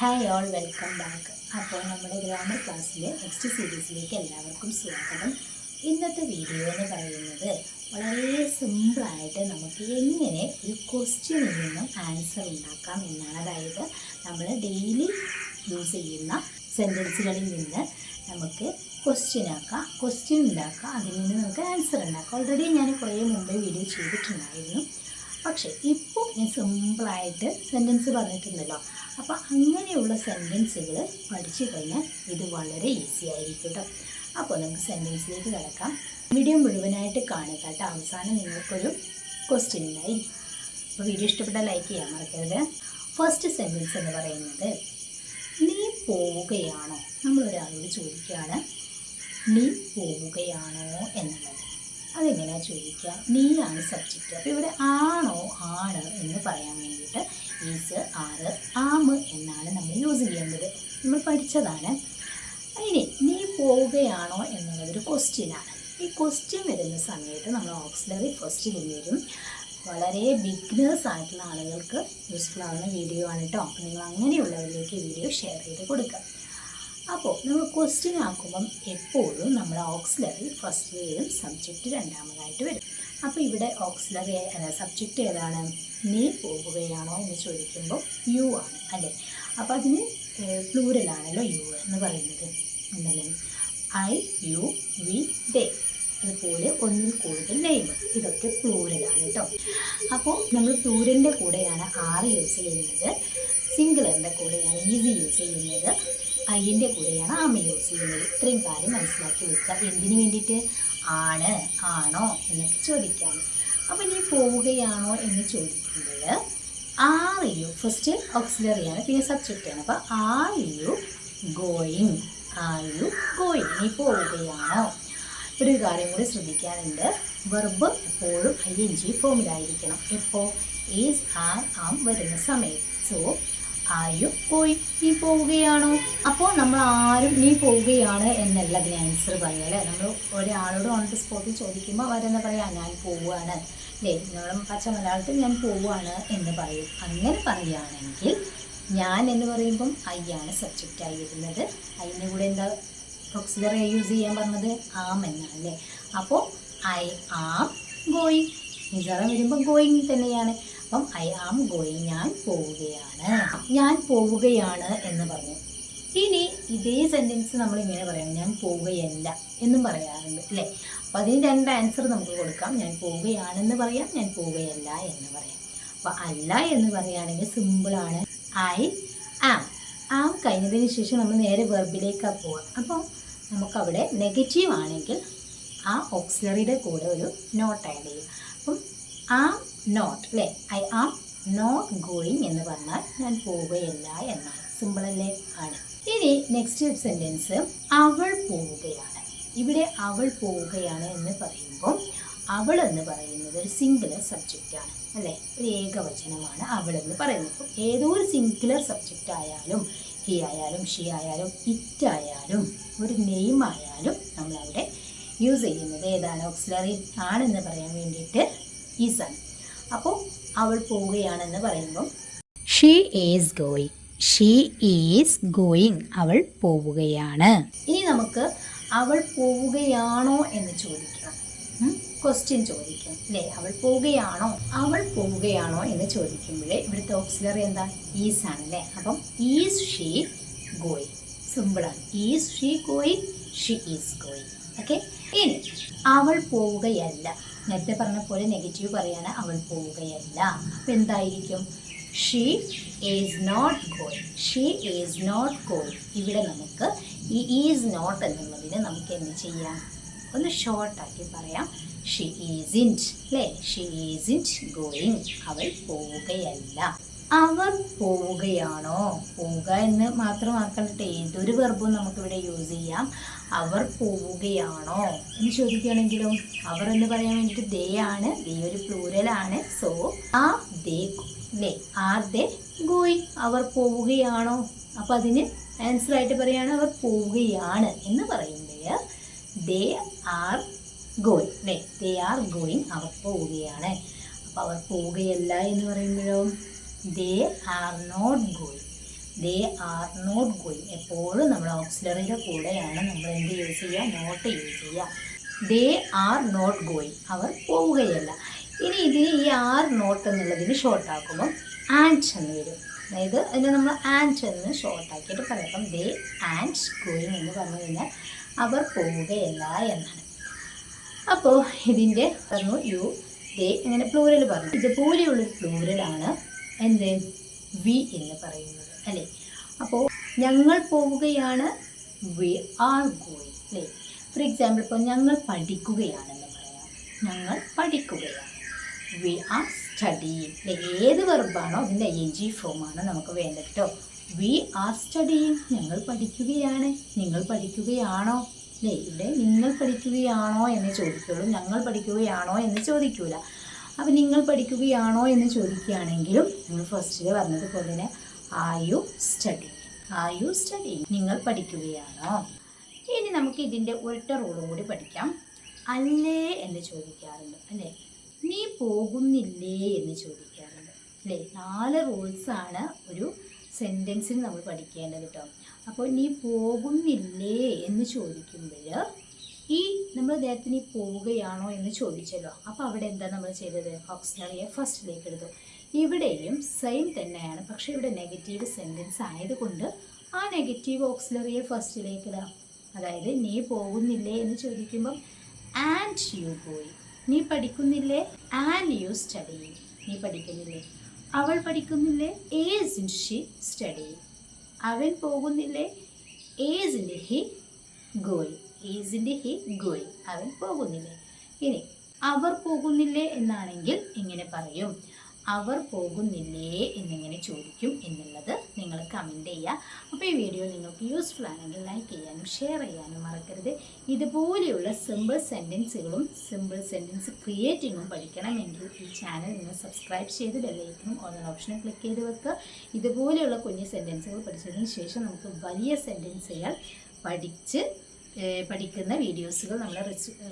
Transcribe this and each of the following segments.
Hi all welcome back. അപ്പോൾ നമ്മുടെ grammar ക്ലാസ്സിലെ നെക്സ്റ്റ് സീരീസിലേക്ക് എല്ലാവർക്കും സ്വാഗതം. ഇന്നത്തെ വീഡിയോ എന്ന് പറയുന്നത് വളരെ സിമ്പിളായിട്ട് നമുക്ക് എങ്ങനെ ഒരു ക്വസ്റ്റ്യനിൽ നിന്നും ആൻസർ ഉണ്ടാക്കാം എന്നാണ്. അതായത് നമ്മൾ ഡെയിലി യൂസ് ചെയ്യുന്ന സെൻറ്റൻസുകളിൽ നിന്ന് നമുക്ക് ക്വസ്റ്റ്യൻ ഉണ്ടാക്കാം, അതിൽ നിന്ന് നമുക്ക് ആൻസർ ഉണ്ടാക്കാം. ഓൾറെഡി ഞാൻ കുറേ മുമ്പേ വീഡിയോ ചെയ്തിട്ടുണ്ടായിരുന്നു. പക്ഷേ ഇപ്പോൾ ഞാൻ സിമ്പിളായിട്ട് സെൻറ്റൻസ് പറഞ്ഞിട്ടുണ്ടല്ലോ. അപ്പോൾ അങ്ങനെയുള്ള സെൻറ്റൻസുകൾ പഠിച്ചു കഴിഞ്ഞാൽ ഇത് വളരെ ഈസി ആയിരിക്കും കേട്ടോ. അപ്പോൾ നമുക്ക് സെൻറ്റൻസിലേക്ക് കിടക്കാം. വീഡിയോ മുഴുവനായിട്ട് കാണുക കേട്ടോ. അവസാനം നിങ്ങൾക്കൊരു ക്വസ്റ്റ്യൻ ഉണ്ടായി. അപ്പോൾ വീഡിയോ ഇഷ്ടപ്പെട്ടാൽ ലൈക്ക് ചെയ്യാൻ മറക്കരുത്. ഫസ്റ്റ് സെൻറ്റൻസ് എന്ന് പറയുന്നത് നീ പോവുകയാണോ. നമ്മളൊരാളോട് ചോദിക്കുകയാണ് നീ പോവുകയാണോ എന്നുള്ളത്. അതെങ്ങനെയാണ് ചോദിക്കുക? നീയാണ് സബ്ജക്റ്റ്. അപ്പോൾ ഇവിടെ ആണോ ആണ് എന്ന് പറയാൻ വേണ്ടിയിട്ട് ഈസ് ആറ് ആമ് എന്നാണ് നമ്മൾ യൂസ് ചെയ്യേണ്ടത്. നമ്മൾ പഠിച്ചതാണ്. ഇനി നീ പോവുകയാണോ എന്നുള്ളതൊരു ക്വസ്റ്റ്യനാണ്. ഈ ക്വസ്റ്റ്യൻ വരുന്ന സമയത്ത് നമ്മൾ ഓക്സിലറി ഫസ്റ്റിൽ വരും. വളരെ ബിഗിനേഴ്സ് ആയിട്ടുള്ള ആളുകൾക്ക് യൂസ്ഫുൾ ആവുന്ന വീഡിയോ ആണ് കേട്ടോ. അപ്പോൾ നിങ്ങൾ അങ്ങനെയുള്ളവരിലേക്ക് വീഡിയോ ഷെയർ ചെയ്ത് കൊടുക്കുക. അപ്പോൾ നമ്മൾ ക്വസ്റ്റ്യൻ ആക്കുമ്പം എപ്പോഴും നമ്മൾ ഓക്സിലറി ഫസ്റ്റ് വരും, സബ്ജക്റ്റ് രണ്ടാമതായിട്ട് വരും. അപ്പോൾ ഇവിടെ ഓക്സിലറി സബ്ജക്റ്റ് ഏതാണ്? നീ പോവുകയാണോ എന്ന് ചോദിക്കുമ്പോൾ യു ആണ് അല്ലേ. അപ്പോൾ അതിന് പ്ലൂരലാണല്ലോ യു എന്ന് പറയുന്നത്. എന്താണ്? ഐ, യു, വി, ദേ. അതുപോലെ ഒന്നിൽ കൂടുതൽ നെയിം, ഇതൊക്കെ പ്ലൂരലാണ് കേട്ടോ. അപ്പോൾ നമ്മൾ പ്ലൂരലിൻ്റെ കൂടെയാണ് ആറ് യൂസ് ചെയ്യുന്നത്, സിംഗുലറിൻ്റെ കൂടെയാണ് ഈസി യൂസ് ചെയ്യുന്നത്, ഐൻ്റെ കൂടെയാണ് ആമ യൂസ് ചെയ്യുന്നത്. ഇത്രയും കാര്യം മനസ്സിലാക്കി വെക്കുക. എന്തിനു വേണ്ടിയിട്ട്? ആണ്, ആണോ എന്നൊക്കെ ചോദിക്കാൻ. അപ്പോൾ നീ പോവുകയാണോ എന്ന് ചോദിക്കുമ്പോൾ ആർ യു ഫസ്റ്റ് ഓക്സിലറിയാണ്, പിന്നെ സബ്ജക്റ്റാണ്. അപ്പോൾ ആർ യു ഗോയിങ്, നീ പോവുകയാണോ. ഒരു കാര്യം കൂടി ശ്രദ്ധിക്കാനുണ്ട്. വെർബ് എപ്പോഴും ING ഫോമിലായിരിക്കണം. എപ്പോൾ? ഈസ്, ആർ, ആം വരുന്ന സമയത്ത്. സോ ആയു പോയി, നീ പോവുകയാണോ. അപ്പോൾ നമ്മൾ ആരും നീ പോവുകയാണ് എന്നല്ല അതിന് ആൻസർ പറയുക അല്ലേ. നമ്മൾ ഒരാളോട് ഓൺ ദി സ്പോട്ടിൽ ചോദിക്കുമ്പോൾ അവരെന്താ പറയുക? ഞാൻ പോവുകയാണ് അല്ലേ. നമ്മൾ പച്ച മലയാളത്തിൽ ഞാൻ പോവുകയാണ് എന്ന് പറയും. അങ്ങനെ പറയുകയാണെങ്കിൽ ഞാൻ എന്ന് പറയുമ്പം ഐ ആണ് സബ്ജക്റ്റായി വരുന്നത്. അതിൻ്റെ കൂടെ എന്താ ഓക്സിലറി യൂസ് ചെയ്യാൻ പറഞ്ഞത്? ആം എന്നാണ് അല്ലേ. അപ്പോൾ ഐ ആം ഗോയിങ്. നിസാരം വരുമ്പോൾ ഗോയിങ് തന്നെയാണ്. അപ്പം ഐ ആം ഗോയിങ്, ഞാൻ പോവുകയാണ് എന്ന് പറഞ്ഞു. ഇനി ഇതേ സെൻറ്റൻസ് നമ്മളിങ്ങനെ പറയണം, ഞാൻ പോവുകയല്ല എന്നും പറയാറുണ്ട് അല്ലേ. അപ്പം അതിന് രണ്ട് ആൻസർ നമുക്ക് കൊടുക്കാം. ഞാൻ പോവുകയാണെന്ന് പറയാം, ഞാൻ പോവുകയല്ല എന്ന് പറയാം. അപ്പോൾ അല്ല എന്ന് പറയുകയാണെങ്കിൽ സിമ്പിളാണ്. ഐ ആം കഴിഞ്ഞതിന് ശേഷം നമ്മൾ നേരെ വെർബിലേക്കാണ് പോവുക. അപ്പോൾ നമുക്കവിടെ നെഗറ്റീവ് ആണെങ്കിൽ ആ ഓക്സിലറിയുടെ കൂടെ ഒരു നോട്ട് ആഡ് ചെയ്യും. അപ്പം ആം നോട്ട് അല്ലേ. ഐ ആം നോട്ട് ഗോയിങ് എന്ന് പറഞ്ഞാൽ ഞാൻ പോവുകയല്ല എന്നാണ്. സിമ്പിളല്ലേ? ആണ്. ഇനി നെക്സ്റ്റ് സെൻറ്റൻസ് അവൾ പോവുകയാണ്. ഇവിടെ അവൾ പോവുകയാണ് എന്ന് പറയുമ്പോൾ അവൾ എന്ന് പറയുന്നത് ഒരു സിംഗുലർ സബ്ജക്റ്റാണ് അല്ലേ. ഒരു ഏകവചനമാണ് അവൾ എന്ന് പറയുന്നത്. അപ്പോൾ ഏതോ ഒരു സിംഗുലർ സബ്ജക്റ്റ് ആയാലും ഹി ആയാലും ഷീ ആയാലും ഇറ്റ് ആയാലും ഒരു നെയിം ആയാലും നമ്മളവിടെ യൂസ് ചെയ്യുന്നത് ഏതാണ്? ഓക്സിലറി ആണെന്ന് പറയാൻ വേണ്ടിയിട്ട് ഈസാണ്. അപ്പോൾ അവൾ പോവുകയാണെന്ന് പറയുമ്പം ഷീ ഈസ് ഗോയിങ്, അവൾ പോവുകയാണ്. ഇനി നമുക്ക് അവൾ പോവുകയാണോ എന്ന് ചോദിക്കണം. ക്വസ്റ്റ്യൻ ചോദിക്കണം അല്ലേ. അവൾ പോവുകയാണോ എന്ന് ചോദിക്കുമ്പോഴേ ഇവിടുത്തെ ഓക്സിലറി എന്താ? ഈസ് ആണല്ലേ. അപ്പം ഈസ് ഷീ ഗോയിങ്, സിമ്പിളാണ്. Is she going, she is going. Okay. ഇനി അവൾ പോവുകയല്ല. നേരത്തെ പറഞ്ഞ പോലെ നെഗറ്റീവ് പറയാണ്, അവൾ പോവുകയല്ല. അപ്പോൾ എന്തായിരിക്കും? She is not going. ഇവിടെ നമുക്ക് ഈ ഈസ് നോട്ട് എന്നുള്ളതിന് നമുക്ക് എന്ത് ചെയ്യാം? ഒന്ന് ഷോർട്ടാക്കി പറയാം. ഷീ ഈസിൻറ്റ് അല്ലേ. ഷീ ഈസിൻറ്റ് ഗോയിങ്, അവൾ പോവുകയല്ല. അവർ പോവുകയാണോ. പോവുക എന്ന് മാത്രമാക്കണ്ടിട്ട് ഏതൊരു വെർബും നമുക്കിവിടെ യൂസ് ചെയ്യാം. അവർ പോവുകയാണോ എന്ന് ചോദിക്കുകയാണെങ്കിലോ അവർ എന്ന് പറയാൻ വേണ്ടിയിട്ട് ദേ ആണ്. ദേ ഒരു പ്ലൂരലാണ്. സോ ആർ ദേ അല്ലേ. ആർ ദേ ഗോയിങ്, അവർ പോവുകയാണോ. അപ്പോൾ അതിന് ആൻസറായിട്ട് പറയുകയാണ് അവർ പോവുകയാണ് എന്ന് പറയുമ്പോൾ ദേ ആർ ഗോയിങ് അല്ലേ. ദേ ആർ ഗോയിങ്, അവർ പോവുകയാണ്. അപ്പോൾ അവർ പോവുകയല്ല എന്ന് പറയുമ്പോഴോ they are not going. They are not going. എപ്പോഴും നമ്മൾ ഓക്സിലറിയുടെ കൂടെയാണ് നമ്മൾ എന്ത് യൂസ് ചെയ്യുക? നോട്ട് യൂസ് ചെയ്യുക. ദേ ആർ നോട്ട് ഗോയിങ്, അവർ പോവുകയല്ല. ഇനി ഇതിന് ഈ ആർ നോട്ട് എന്നുള്ളതിന് ഷോർട്ടാക്കുമ്പം ആൻഡ് എന്ന് വരും. അതായത് അതിനെ നമ്മൾ ആൻഡ് എന്ന് ഷോർട്ടാക്കിയിട്ട് പറയാം. അപ്പം ദേ ആൻഡ് ഗോയിങ് എന്ന് പറഞ്ഞു കഴിഞ്ഞാൽ അവർ പോവുകയല്ല എന്നാണ്. അപ്പോൾ ഇതിൻ്റെ പറഞ്ഞു യു ദേ അങ്ങനെ പ്ലൂരൽ പറഞ്ഞു. ഇതുപോലെയുള്ളൊരു പ്ലൂരലാണ് എന്ത് വി എന്ന് പറയുന്നത് അല്ലേ. അപ്പോൾ ഞങ്ങൾ പോവുകയാണ്, വി ആർ ഗോയിങ് അല്ലേ. ഫോർ എക്സാമ്പിൾ ഇപ്പോൾ ഞങ്ങൾ പഠിക്കുകയാണെന്ന് പറയാം. ഞങ്ങൾ പഠിക്കുകയാണ്, വി ആർ സ്റ്റഡിയിങ് അല്ലേ. ഏത് വെർബാണോ അതിൻ്റെ ing ഫോമാണ് നമുക്ക് വേണ്ടത് കേട്ടോ. വി ആർ സ്റ്റഡിയിങ്, ഞങ്ങൾ പഠിക്കുകയാണ്. നിങ്ങൾ പഠിക്കുകയാണോ അല്ലേ. ഇവിടെ നിങ്ങൾ പഠിക്കുകയാണോ എന്ന് ചോദിക്കുള്ളൂ, ഞങ്ങൾ പഠിക്കുകയാണോ എന്ന് ചോദിക്കൂല. അപ്പോൾ നിങ്ങൾ പഠിക്കുകയാണോ എന്ന് ചോദിക്കുകയാണെങ്കിലും നമ്മൾ ഫസ്റ്റിൽ പറഞ്ഞതുപോലെ തന്നെ are you studying, are you studying, നിങ്ങൾ പഠിക്കുകയാണോ. ഇനി നമുക്ക് ഇതിൻ്റെ ഒരൊറ്റ റൂളും കൂടി പഠിക്കാം. അല്ലേ എന്ന് ചോദിക്കാറുണ്ട് അല്ലേ. നീ പോകുന്നില്ലേ എന്ന് ചോദിക്കാറുണ്ട് അല്ലേ. 4 റൂൾസാണ് ഒരു സെൻറ്റൻസിന് നമ്മൾ പഠിക്കേണ്ടത് കേട്ടോ. അപ്പോൾ നീ പോകുന്നില്ലേ എന്ന് ചോദിക്കുമ്പോൾ ഈ നമ്മൾ അദ്ദേഹത്തിന് പോവുകയാണോ എന്ന് ചോദിച്ചല്ലോ. അപ്പോൾ അവിടെ എന്താ നമ്മൾ ചെയ്തത്? ഓക്സിലറിയെ ഫസ്റ്റിലേക്ക് എടുത്തു. ഇവിടെയും സെയിം തന്നെയാണ്, പക്ഷേ ഇവിടെ നെഗറ്റീവ് സെൻറ്റൻസ് ആയതുകൊണ്ട് ആ നെഗറ്റീവ് ഓക്സിലറിയെ ഫസ്റ്റിലേക്ക് ഇടാം. അതായത് നീ പോകുന്നില്ലേ എന്ന് ചോദിക്കുമ്പം ആൻഡ് യു ഗോയിങ്. നീ പഠിക്കുന്നില്ലേ? And you studying. നീ പഠിക്കുന്നില്ലേ? അവൾ പഠിക്കുന്നില്ലേ? ഈസ്ന്റ് ഷീ സ്റ്റഡിയിങ്. അവൻ പോകുന്നില്ലേ? Isn't he going. Isn't he going. അവൻ പോകുന്നില്ലേ. ഇനി അവർ പോകുന്നില്ലേ എന്നാണെങ്കിൽ എങ്ങനെ പറയും? അവർ പോകുന്നില്ലേ എന്നിങ്ങനെ ചോദിക്കും എന്നുള്ളത് നിങ്ങൾ കമൻറ്റ് ചെയ്യുക. അപ്പോൾ ഈ വീഡിയോ നിങ്ങൾക്ക് യൂസ്ഫുൾ ആണെങ്കിൽ ലൈക്ക് ചെയ്യാനും ഷെയർ ചെയ്യാനും മറക്കരുത്. ഇതുപോലെയുള്ള സിമ്പിൾ സെൻറ്റൻസുകളും സിമ്പിൾ സെൻറ്റൻസ് ക്രിയേറ്റിങ്ങും പഠിക്കണമെങ്കിൽ ഈ ചാനൽ നിങ്ങൾ സബ്സ്ക്രൈബ് ചെയ്ത് ബെല്ലൈക്കനും ഓൺ ഓപ്ഷനും ക്ലിക്ക് ചെയ്ത് വെക്കുക. ഇതുപോലെയുള്ള കുഞ്ഞു സെൻറ്റൻസുകൾ പഠിച്ചതിന് ശേഷം നമുക്ക് വലിയ സെൻറ്റൻസുകൾ പഠിക്കുന്ന വീഡിയോസുകൾ നമ്മൾ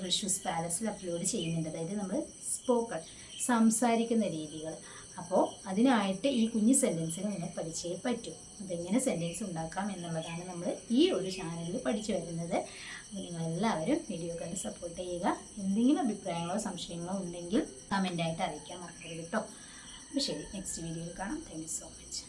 റിഷ്യൂസ് പാലസിൽ അപ്ലോഡ് ചെയ്യുന്നുണ്ട്. അതായത് നമ്മൾ സ്പോക്കൺ സംസാരിക്കുന്ന രീതികൾ. അപ്പോൾ അതിനായിട്ട് ഈ കുഞ്ഞു സെൻറ്റൻസുകൾ നിങ്ങൾ പഠിച്ചേ പറ്റൂ. അതെങ്ങനെ സെൻറ്റൻസ് ഉണ്ടാക്കാം എന്നുള്ളതാണ് നമ്മൾ ഈ ഒരു ചാനലിൽ പഠിച്ചു വരുന്നത്. അപ്പോൾ നിങ്ങളെല്ലാവരും വീഡിയോ കണ്ട് സപ്പോർട്ട് ചെയ്യുക. എന്തെങ്കിലും അഭിപ്രായങ്ങളോ സംശയങ്ങളോ ഉണ്ടെങ്കിൽ കമൻ്റായിട്ട് അറിയിക്കാൻ മറക്കരുത് കേട്ടോ. അപ്പോൾ ശരി, നെക്സ്റ്റ് വീഡിയോയിൽ കാണാം. Thank you so much.